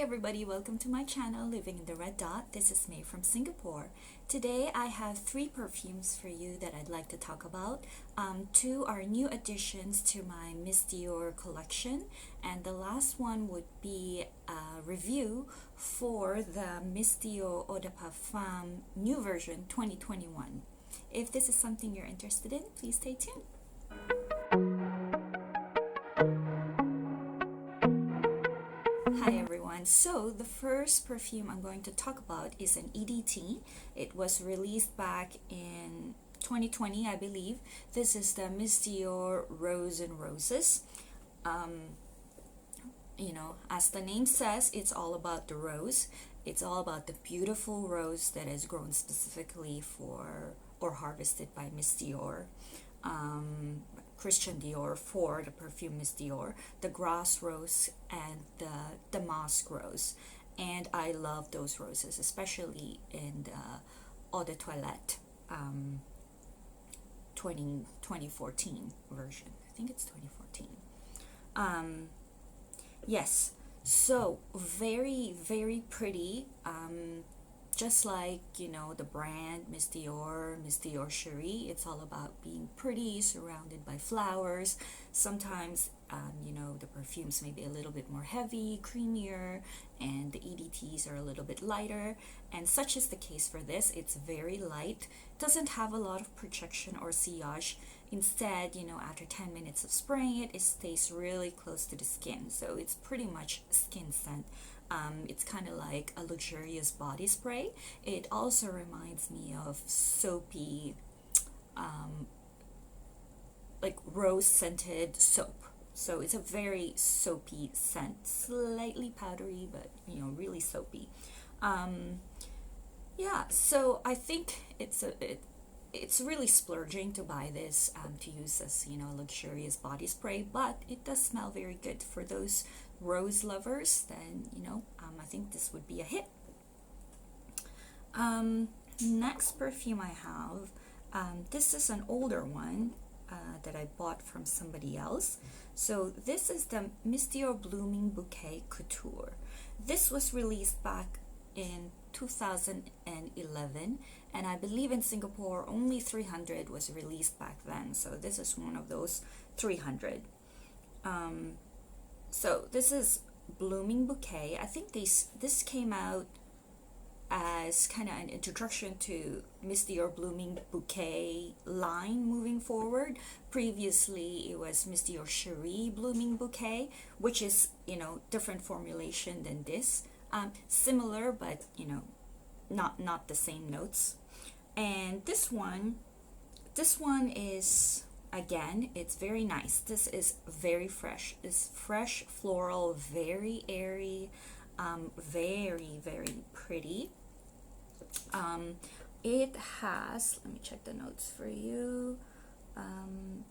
everybody, welcome to my channel Living in the Red Dot. This is May from Singapore. Today I have 3 perfumes for you that I'd like to talk about. 2 are new additions to my Miss Dior collection, and the last one would be a review for the Miss Dior Eau de Parfum new version 2021. If this is something you're interested in, please stay tuned. Hi everyone, so the first perfume I'm going to talk about is an EDT. It was released back in 2020, I believe. This is the Miss Dior Rose and Roses. As the name says, it's all about the rose. It's all about the beautiful rose that is grown specifically for or harvested by Miss Dior. Christian Dior for the perfume Miss Dior, the grass rose and the damask rose. And I love those roses, especially in the Eau de Toilette 2014 version. I think it's 2014. Yes, so very, very pretty. Just like, the brand Miss Dior Cherie, it's all about being pretty, surrounded by flowers. Sometimes, the perfumes may be a little bit more heavy, creamier, and the EDTs are a little bit lighter. And such is the case for this. It's very light, doesn't have a lot of projection or sillage. Instead, after 10 minutes of spraying it, it stays really close to the skin. So it's pretty much skin scent. It's kind of like a luxurious body spray. It also reminds me of soapy, like rose scented soap. So it's a very soapy scent, slightly powdery, but really soapy. Yeah, so I think it's really splurging to buy this to use as a luxurious body spray, but it does smell very good. For those rose lovers, then I think this would be a hit. Next perfume I have, this is an older one that I bought from somebody else. So this is the Miss Dior Blooming Bouquet Couture. This was released back in 2011, and I believe in Singapore only 300 was released back then, so this is one of those 300. So this is Blooming Bouquet. I think this came out as kind of an introduction to Miss Dior Blooming Bouquet line moving forward. Previously it was Miss Dior Cherie Blooming Bouquet, which is different formulation than this. Similar, but not the same notes. And this one is, again, it's very nice. This is very fresh. It's fresh floral, very airy, very, very pretty. It has, let me check the notes for you.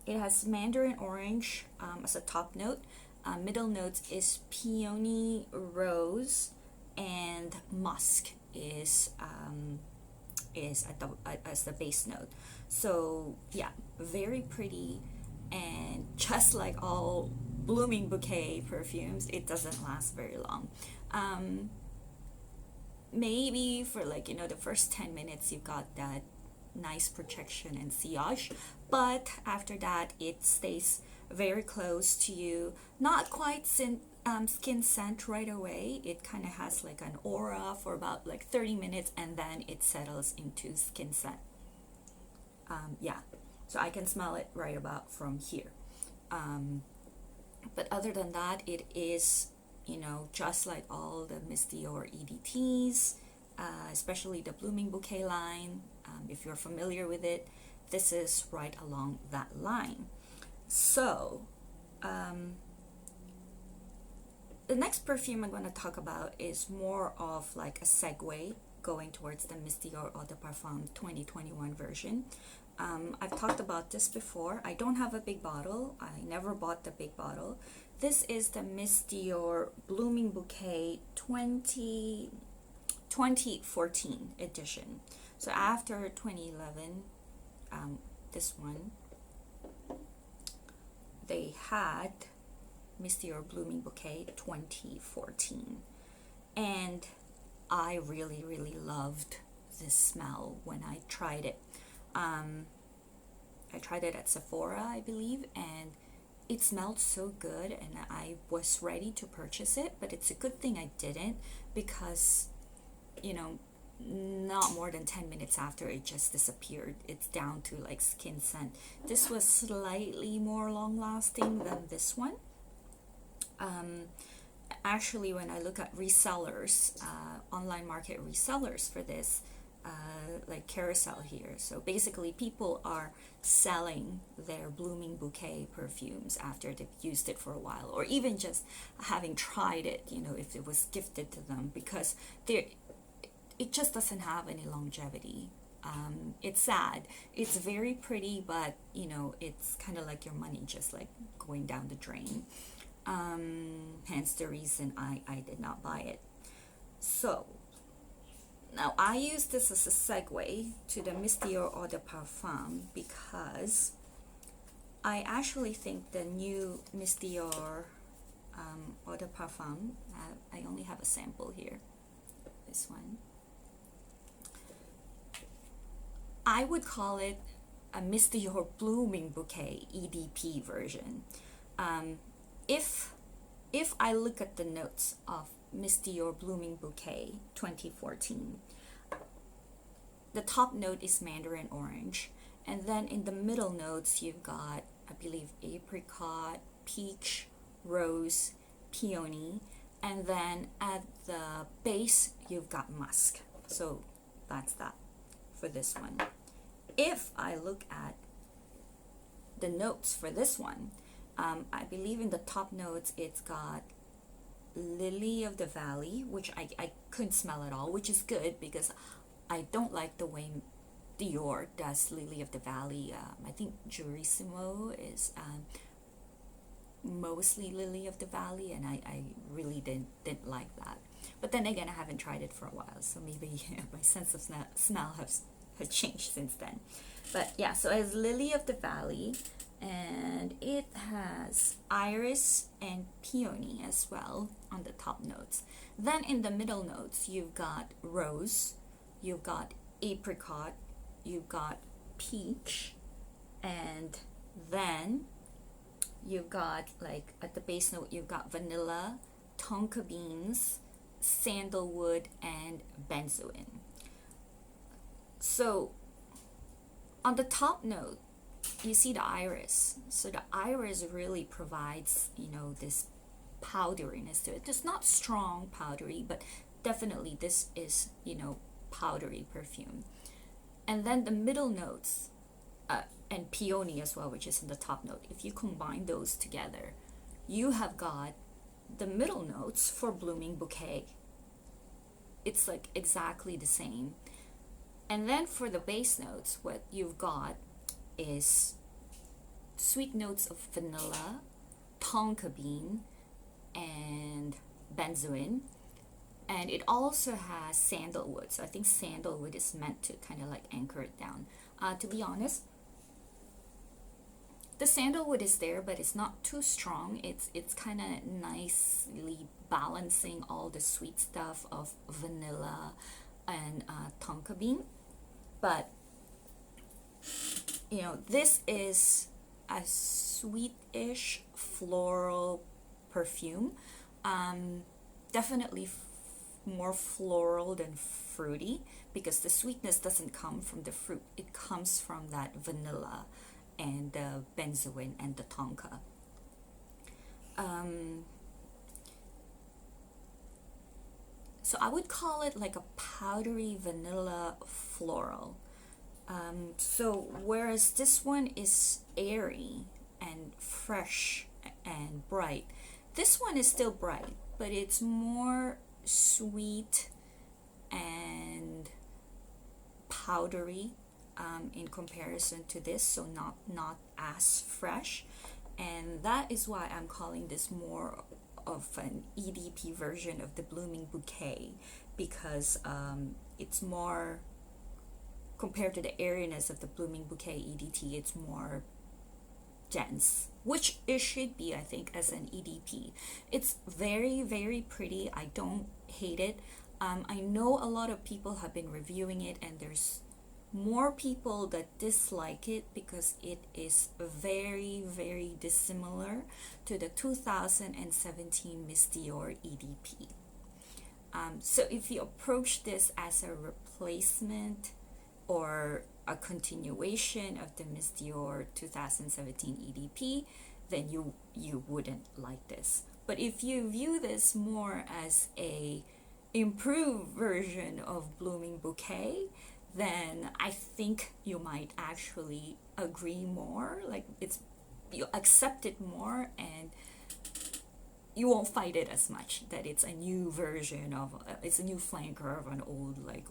It has mandarin orange as a top note. Middle notes is peony rose, and musk is as the base note. So yeah, very pretty, and just like all Blooming Bouquet perfumes, it doesn't last very long. Maybe for the first 10 minutes you've got that nice projection and sillage, but after that it stays very close to you. Not quite skin scent right away. It kind of has like an aura for about 30 minutes, and then it settles into skin scent. Yeah, so I can smell it right about from here. But other than that, it is just like all the Miss Dior EDTs, especially the Blooming Bouquet line. If you're familiar with it, this is right along that line. So the next perfume I'm going to talk about is more of like a segue going towards the Miss Dior Eau de Parfum 2021 version. I've talked about this before. I don't have a big bottle. I never bought the big bottle. This is the Miss Dior Blooming Bouquet 2014 edition. So after 2011, this one, they had Miss Dior Blooming Bouquet 2014. and I really, really loved this smell when I tried it. I tried it at Sephora, I believe, and it smelled so good, and I was ready to purchase it, but it's a good thing I didn't, because, you know, not more than 10 minutes after, it just disappeared. It's down to like skin scent. This was slightly more long lasting than this one. Actually, when I look at resellers, online market resellers for this, like Carousel here, so basically people are selling their Blooming Bouquet perfumes after they've used it for a while, or even just having tried it, you know, if it was gifted to them, because it just doesn't have any longevity. It's sad. It's very pretty, but you know, it's kind of like your money just like going down the drain. Hence the reason I did not buy it. So now I use this as a segue to the Miss Dior Eau de Parfum, because I actually think the new Miss Dior Eau de Parfum, I only have a sample here, this one, I would call it a Miss Dior Blooming Bouquet EDP version. If I look at the notes of Miss Dior Blooming Bouquet 2014, the top note is mandarin orange, and then in the middle notes you've got, I believe, apricot, peach, rose, peony, and then at the base you've got musk. So that's that for this one. If I look at the notes for this one, I believe in the top notes it's got lily of the valley, which I couldn't smell at all, which is good because I don't like the way Dior does lily of the valley. I think Jurissimo is mostly lily of the valley, and I really didn't like that. But then again, I haven't tried it for a while, so maybe my sense of smell has changed since then. But yeah, so it's lily of the valley, and it has iris and peony as well on the top notes. Then in the middle notes you've got rose, you've got apricot, you've got peach, and then you've got, like, at the base note you've got vanilla, tonka beans, sandalwood, and benzoin. So on the top note you see the iris. So the iris really provides, you know, this powderiness to it. It's not strong powdery, but definitely this is, you know, powdery perfume. And then the middle notes, and peony as well, which is in the top note, if you combine those together, you have got the middle notes for Blooming Bouquet. It's like exactly the same. And then for the base notes, what you've got is sweet notes of vanilla, tonka bean, and benzoin. And it also has sandalwood. So I think sandalwood is meant to kind of like anchor it down. To be honest, the sandalwood is there, but it's not too strong. It's kind of nicely balancing all the sweet stuff of vanilla and tonka bean. But you know, this is a sweetish floral perfume. Definitely more floral than fruity, because the sweetness doesn't come from the fruit. It comes from that vanilla and the benzoin and the tonka. So I would call it like a powdery vanilla floral. So whereas this one is airy and fresh and bright, this one is still bright, but it's more sweet and powdery in comparison to this, so not as fresh. And that is why I'm calling this more of an EDP version of the Blooming Bouquet, because it's more, compared to the airiness of the Blooming Bouquet EDT, it's more dense, which it should be, I think, as an EDP. It's very, very pretty. I don't hate it. I know a lot of people have been reviewing it, and there's more people that dislike it because it is very, very dissimilar to the 2017 Miss Dior EDP. So if you approach this as a replacement or a continuation of the Miss Dior 2017 EDP, then you wouldn't like this. But if you view this more as a improved version of Blooming Bouquet, then I think you might actually agree more. Like, it's, you accept it more, and you won't fight it as much that it's a new version of it's a new flanker of an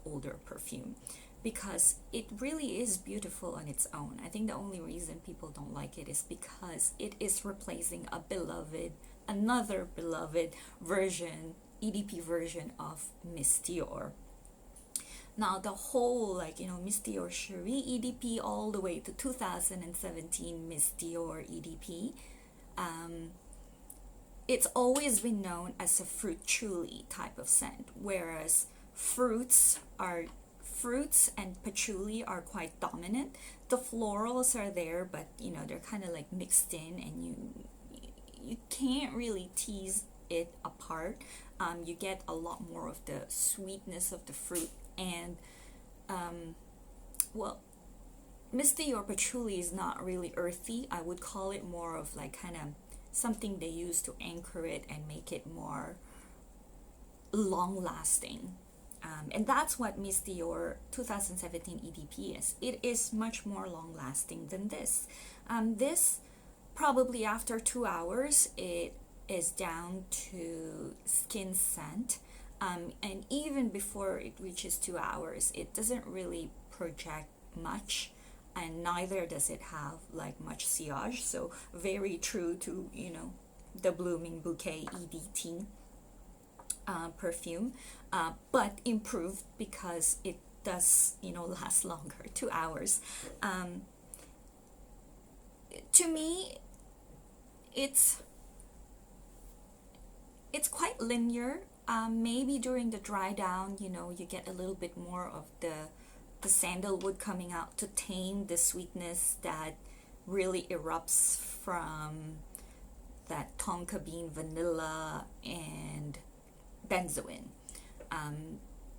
older perfume, because it really is beautiful on its own. I think the only reason people don't like it is because it is replacing another beloved version, EDP version of Miss Dior. Now the whole, like, Miss Dior Cherie EDP all the way to 2017 Miss Dior EDP, it's always been known as a fruit chuli type of scent, whereas fruits and patchouli are quite dominant. The florals are there, but they're kind of like mixed in, and you can't really tease it apart. You get a lot more of the sweetness of the fruit, and well, Miss Dior patchouli is not really earthy. I would call it more of like kind of something they use to anchor it and make it more long lasting. And that's what Miss Dior 2017 EDP is. It is much more long lasting than this. This, probably after 2 hours, it is down to skin scent. And even before it reaches 2 hours, it doesn't really project much, and neither does it have like much sillage. So very true to the Blooming Bouquet EDT perfume, but improved because it does last longer, 2 hours. To me, it's quite linear. Maybe during the dry down, you get a little bit more of the sandalwood coming out to tame the sweetness that really erupts from that tonka bean, vanilla, and benzoin.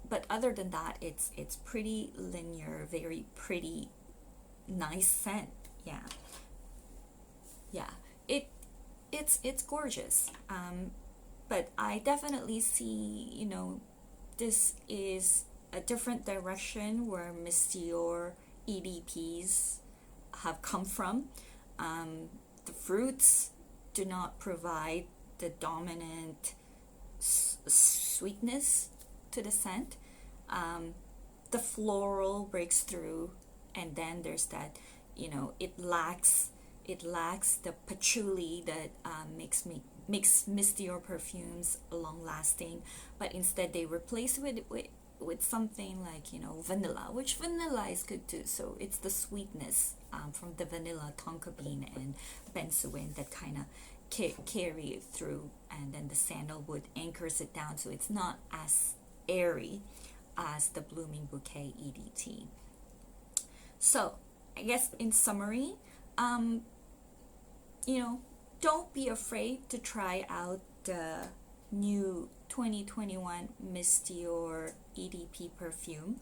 But other than that, it's pretty linear, very pretty, nice scent. Yeah, it's gorgeous. But I definitely see, this is a different direction where Miss Dior EDPs have come from. The fruits do not provide the dominant sweetness to the scent. The floral breaks through, and then there's that, it lacks the patchouli that makes Miss Dior perfumes long lasting, but instead they replace it with something like vanilla, which vanilla is good too. So it's the sweetness from the vanilla, tonka bean, and benzoin that kind of carry it through, and then the sandalwood anchors it down, so it's not as airy as the Blooming Bouquet EDT. So I guess in summary, don't be afraid to try out the new 2021 Miss Dior EDP perfume.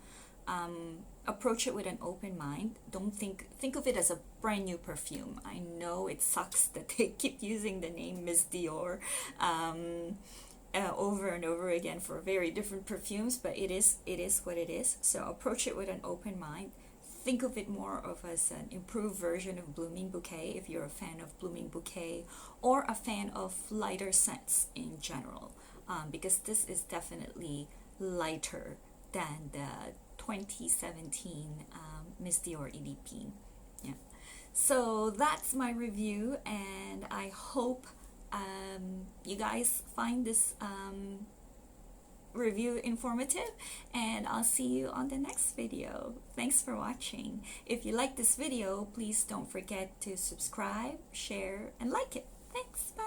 Approach it with an open mind. Don't think of it as a brand new perfume. I know it sucks that they keep using the name Miss Dior over and over again for very different perfumes, but it is what it is. So approach it with an open mind. Think of it more of as an improved version of Blooming Bouquet if you're a fan of Blooming Bouquet, or a fan of lighter scents in general, because this is definitely lighter than the 2017 Miss Dior EDP. Yeah. So that's my review, and I hope you guys find this review informative, and I'll see you on the next video. Thanks for watching. If you like this video, please don't forget to subscribe, share, and like it. Thanks. Bye.